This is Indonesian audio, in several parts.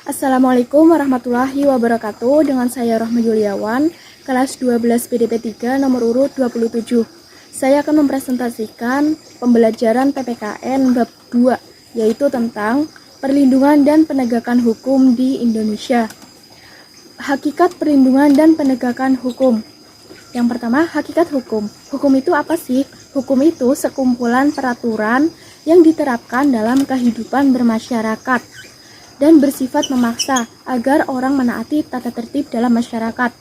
Assalamualaikum warahmatullahi wabarakatuh. Dengan saya Rohma Yuliawan, kelas 12 PDP 3 nomor urut 27. Saya akan mempresentasikan pembelajaran PPKN bab 2, yaitu tentang perlindungan dan penegakan hukum di Indonesia. Hakikat perlindungan dan penegakan hukum. Yang pertama, hakikat hukum. Hukum itu apa sih? Hukum itu sekumpulan peraturan yang diterapkan dalam kehidupan bermasyarakat dan bersifat memaksa agar orang menaati tata tertib dalam masyarakat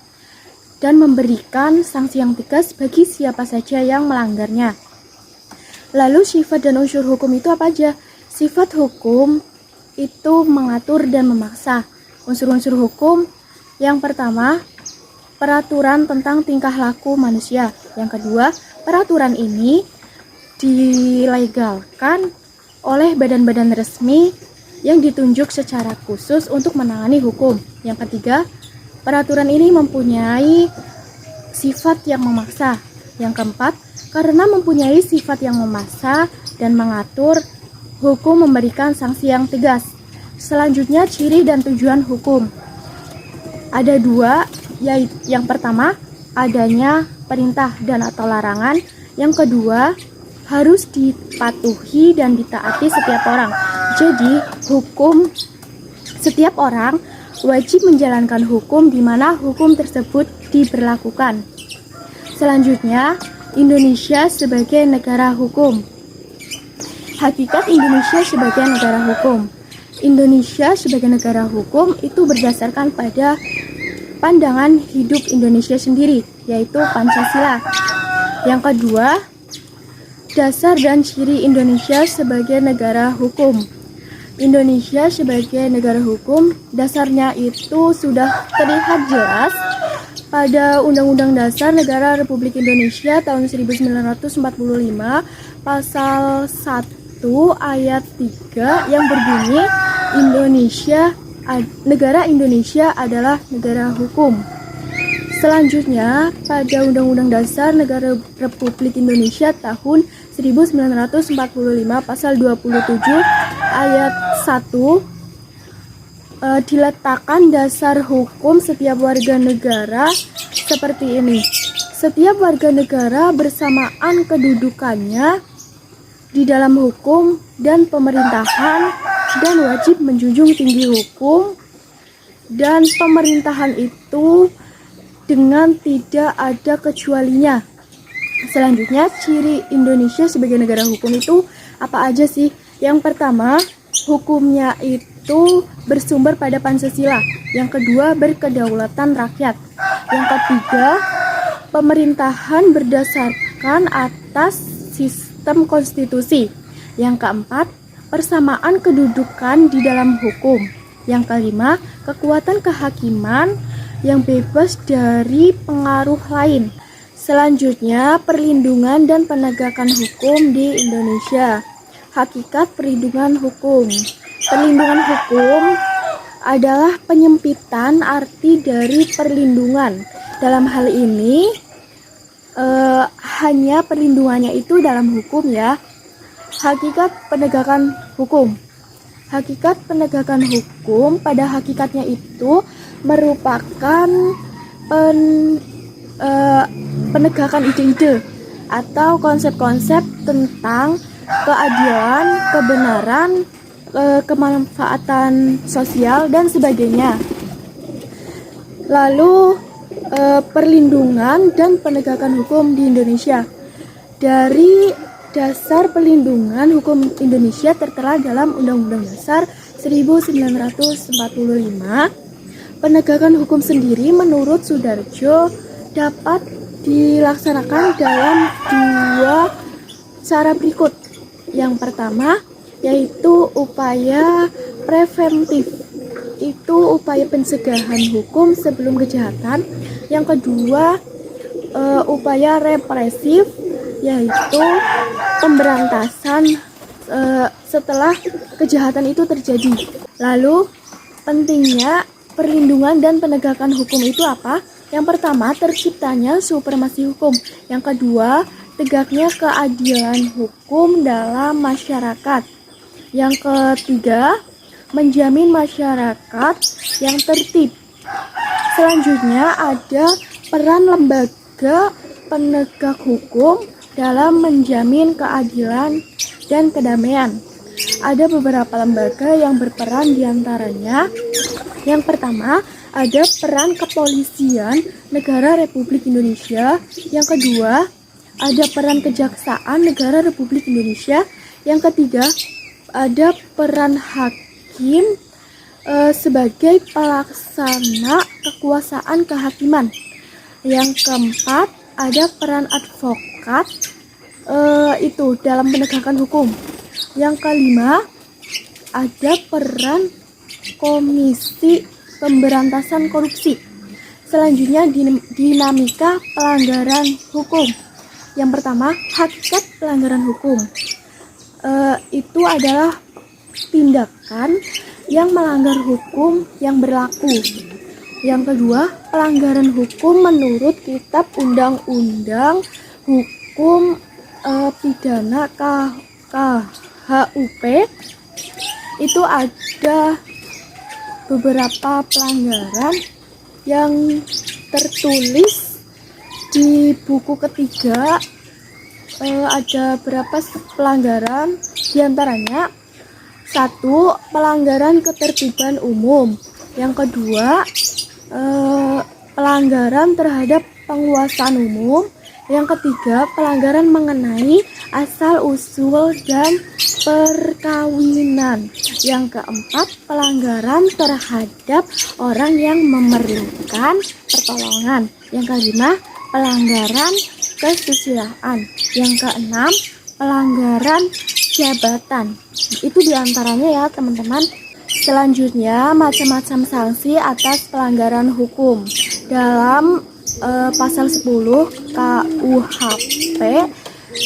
dan memberikan sanksi yang tegas bagi siapa saja yang melanggarnya. Lalu sifat dan unsur hukum itu apa aja? Sifat hukum itu mengatur dan memaksa. Unsur-unsur hukum yang pertama, peraturan tentang tingkah laku manusia. Yang kedua, peraturan ini dilegalkan oleh badan-badan resmi yang ditunjuk secara khusus untuk menangani hukum. Yang ketiga, peraturan ini mempunyai sifat yang memaksa. Yang keempat, karena mempunyai sifat yang memaksa dan mengatur, hukum memberikan sanksi yang tegas. Selanjutnya, ciri dan tujuan hukum. Ada dua, yaitu yang pertama, adanya perintah dan atau larangan. Yang kedua, harus dipatuhi dan ditaati setiap orang. Jadi, setiap orang wajib menjalankan hukum di mana hukum tersebut diberlakukan. Selanjutnya, Indonesia sebagai negara hukum. Hakikat Indonesia sebagai negara hukum. Indonesia sebagai negara hukum itu berdasarkan pada pandangan hidup Indonesia sendiri, yaitu Pancasila. Yang kedua, dasar dan ciri Indonesia sebagai negara hukum. Indonesia sebagai negara hukum, dasarnya itu sudah terlihat jelas pada Undang-Undang Dasar Negara Republik Indonesia tahun 1945, pasal 1 ayat 3 yang berbunyi negara Indonesia adalah negara hukum. Selanjutnya, pada Undang-Undang Dasar Negara Republik Indonesia tahun 1945 pasal 27 ayat 1 diletakkan dasar hukum setiap warga negara seperti ini. Setiap warga negara bersamaan kedudukannya di dalam hukum dan pemerintahan dan wajib menjunjung tinggi hukum dan pemerintahan itu dengan tidak ada kecualinya. Selanjutnya, ciri Indonesia sebagai negara hukum itu apa aja sih? Yang pertama, hukumnya itu bersumber pada Pancasila. Yang kedua, berkedaulatan rakyat. Yang ketiga, pemerintahan berdasarkan atas sistem konstitusi. Yang keempat, persamaan kedudukan di dalam hukum. Yang kelima, kekuatan kehakiman yang bebas dari pengaruh lain. Selanjutnya, perlindungan dan penegakan hukum di Indonesia. Hakikat perlindungan hukum. Perlindungan hukum adalah penyempitan arti dari perlindungan. Dalam hal ini, hanya perlindungannya itu dalam hukum ya. Hakikat penegakan hukum. Hakikat penegakan hukum pada hakikatnya itu merupakan penegakan ide-ide atau konsep-konsep tentang keadilan, kebenaran, kemanfaatan sosial, dan sebagainya. Lalu, perlindungan dan penegakan hukum di Indonesia. Dari dasar perlindungan hukum Indonesia tertera dalam Undang-Undang Dasar 1945. Penegakan hukum sendiri menurut Soedarjo dapat dilaksanakan dalam dua cara berikut. Yang pertama, yaitu upaya preventif. Itu upaya pencegahan hukum sebelum kejahatan. Yang kedua, upaya represif, yaitu pemberantasan setelah kejahatan itu terjadi. Lalu, pentingnya perlindungan dan penegakan hukum itu apa? Yang pertama, terciptanya supremasi hukum. Yang kedua, tegaknya keadilan hukum dalam masyarakat. Yang ketiga, menjamin masyarakat yang tertib. Selanjutnya ada peran lembaga penegak hukum dalam menjamin keadilan dan kedamaian. Ada beberapa lembaga yang berperan, diantaranya yang pertama ada peran Kepolisian Negara Republik Indonesia. Yang kedua ada peran Kejaksaan Negara Republik Indonesia. Yang ketiga ada peran hakim sebagai pelaksana kekuasaan kehakiman. Yang keempat ada peran advokat itu dalam penegakan hukum. Yang kelima ada peran Komisi Pemberantasan Korupsi. Selanjutnya dinamika pelanggaran hukum. Yang pertama, hakikat pelanggaran hukum itu adalah tindakan yang melanggar hukum yang berlaku. Yang kedua, pelanggaran hukum menurut Kitab Undang-Undang Hukum Pidana KHUP itu ada beberapa pelanggaran yang tertulis di buku ketiga. Ada berapa pelanggaran, diantaranya satu, pelanggaran ketertiban umum. Yang kedua, pelanggaran terhadap penguasaan umum. Yang ketiga, pelanggaran mengenai asal-usul dan perkawinan. Yang keempat, pelanggaran terhadap orang yang memerlukan pertolongan. Yang kelima, pelanggaran kesusilaan. Yang keenam, pelanggaran jabatan. Itu diantaranya ya teman-teman. Selanjutnya, macam-macam sanksi atas pelanggaran hukum. Dalam pasal 10 KUHP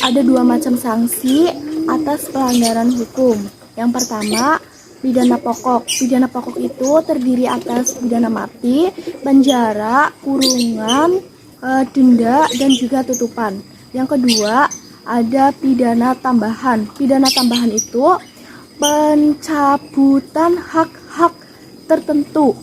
ada dua macam sanksi atas pelanggaran hukum. Yang pertama, pidana pokok. Pidana pokok itu terdiri atas pidana mati, penjara, kurungan, denda, dan juga tutupan. Yang kedua, ada pidana tambahan. Pidana tambahan itu pencabutan hak-hak tertentu.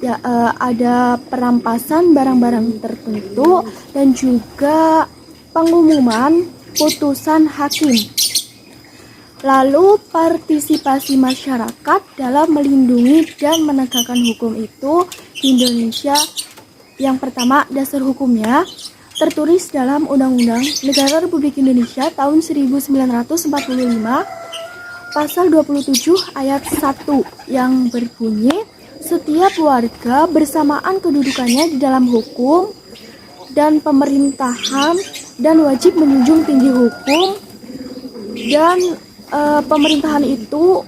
Ya, ada perampasan barang-barang tertentu dan juga pengumuman putusan hakim. Lalu partisipasi masyarakat dalam melindungi dan menegakkan hukum itu di Indonesia. Yang pertama, dasar hukumnya tertulis dalam Undang-Undang Negara Republik Indonesia tahun 1945 pasal 27 ayat 1 yang berbunyi, setiap warga bersamaan kedudukannya di dalam hukum dan pemerintahan dan wajib menjunjung tinggi hukum dan pemerintahan itu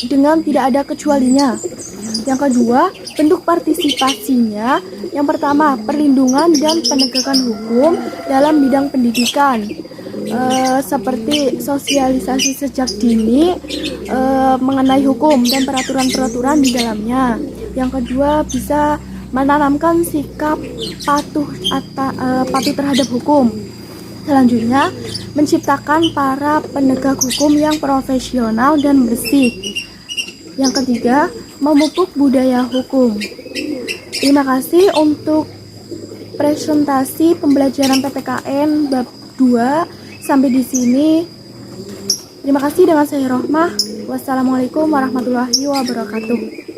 dengan tidak ada kecualinya. Yang kedua, bentuk partisipasinya. Yang pertama, perlindungan dan penegakan hukum dalam bidang pendidikan, seperti sosialisasi sejak dini mengenai hukum dan peraturan-peraturan di dalamnya. Yang kedua, bisa menanamkan sikap patuh terhadap hukum. Selanjutnya, menciptakan para penegak hukum yang profesional dan bersih. Yang ketiga, memupuk budaya hukum. Terima kasih untuk presentasi pembelajaran PPKN bab 2 sampai di sini. Terima kasih, dengan saya Rohmah. Wassalamualaikum warahmatullahi wabarakatuh.